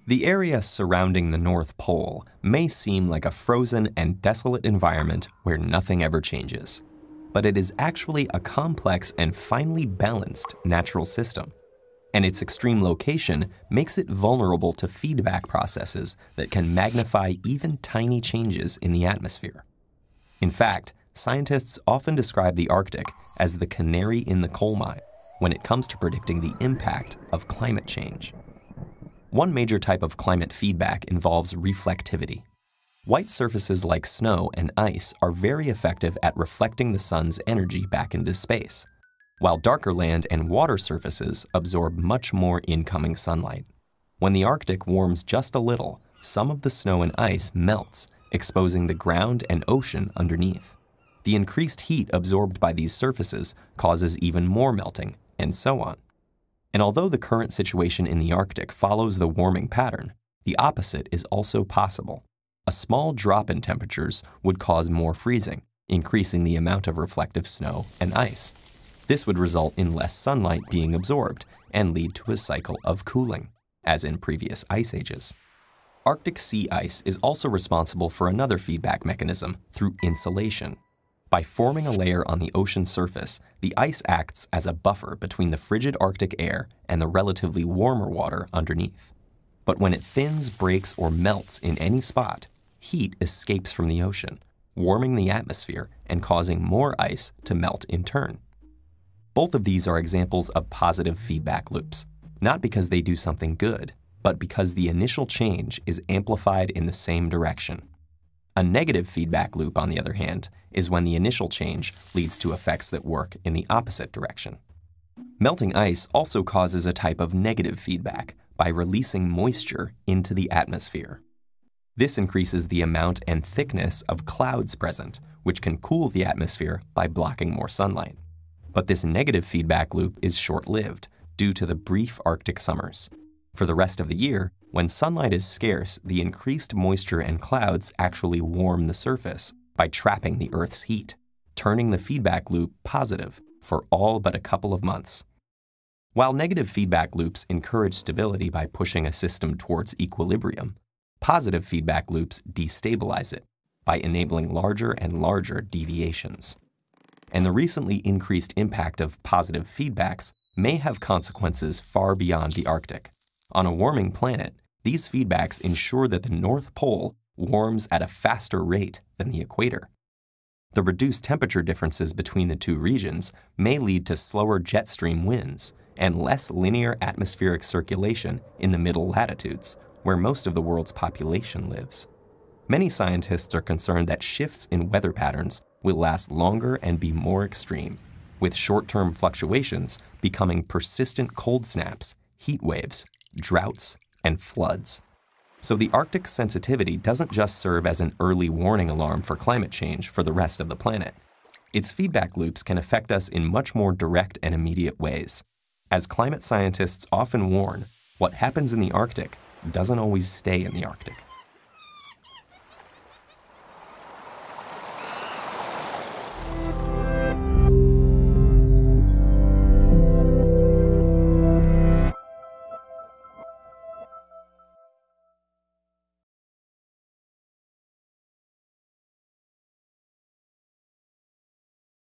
The area surrounding the North Pole may seem like a frozen and desolate environment where nothing ever changes, but it is actually a complex and finely balanced natural system, and its extreme location makes it vulnerable to feedback processes that can magnify even tiny changes in the atmosphere. In fact, scientists often describe the Arctic as the canary in the coal mine when it comes to predicting the impact of climate change. One major type of climate feedback involves reflectivity. White surfaces like snow and ice are very effective at reflecting the sun's energy back into space, while darker land and water surfaces absorb much more incoming sunlight. When the Arctic warms just a little, some of the snow and ice melts, exposing the ground and ocean underneath. The increased heat absorbed by these surfaces causes even more melting, and so on. And although the current situation in the Arctic follows the warming pattern, the opposite is also possible. A small drop in temperatures would cause more freezing, increasing the amount of reflective snow and ice. This would result in less sunlight being absorbed and lead to a cycle of cooling, as in previous ice ages. Arctic sea ice is also responsible for another feedback mechanism through insulation. By forming a layer on the ocean surface, the ice acts as a buffer between the frigid Arctic air and the relatively warmer water underneath. But when it thins, breaks, or melts in any spot, heat escapes from the ocean, warming the atmosphere and causing more ice to melt in turn. Both of these are examples of positive feedback loops, not because they do something good, but because the initial change is amplified in the same direction. A negative feedback loop, on the other hand, is when the initial change leads to effects that work in the opposite direction. Melting ice also causes a type of negative feedback by releasing moisture into the atmosphere. This increases the amount and thickness of clouds present, which can cool the atmosphere by blocking more sunlight. But this negative feedback loop is short-lived due to the brief Arctic summers. For the rest of the year, when sunlight is scarce, the increased moisture and clouds actually warm the surface by trapping the Earth's heat, turning the feedback loop positive for all but a couple of months. While negative feedback loops encourage stability by pushing a system towards equilibrium, positive feedback loops destabilize it by enabling larger and larger deviations. And the recently increased impact of positive feedbacks may have consequences far beyond the Arctic. On a warming planet, these feedbacks ensure that the North Pole warms at a faster rate than the equator. The reduced temperature differences between the two regions may lead to slower jet stream winds and less linear atmospheric circulation in the middle latitudes, where most of the world's population lives. Many scientists are concerned that shifts in weather patterns will last longer and be more extreme, with short-term fluctuations becoming persistent cold snaps, heat waves, droughts, and floods. So the Arctic's sensitivity doesn't just serve as an early warning alarm for climate change for the rest of the planet. Its feedback loops can affect us in much more direct and immediate ways. As climate scientists often warn, what happens in the Arctic doesn't always stay in the Arctic.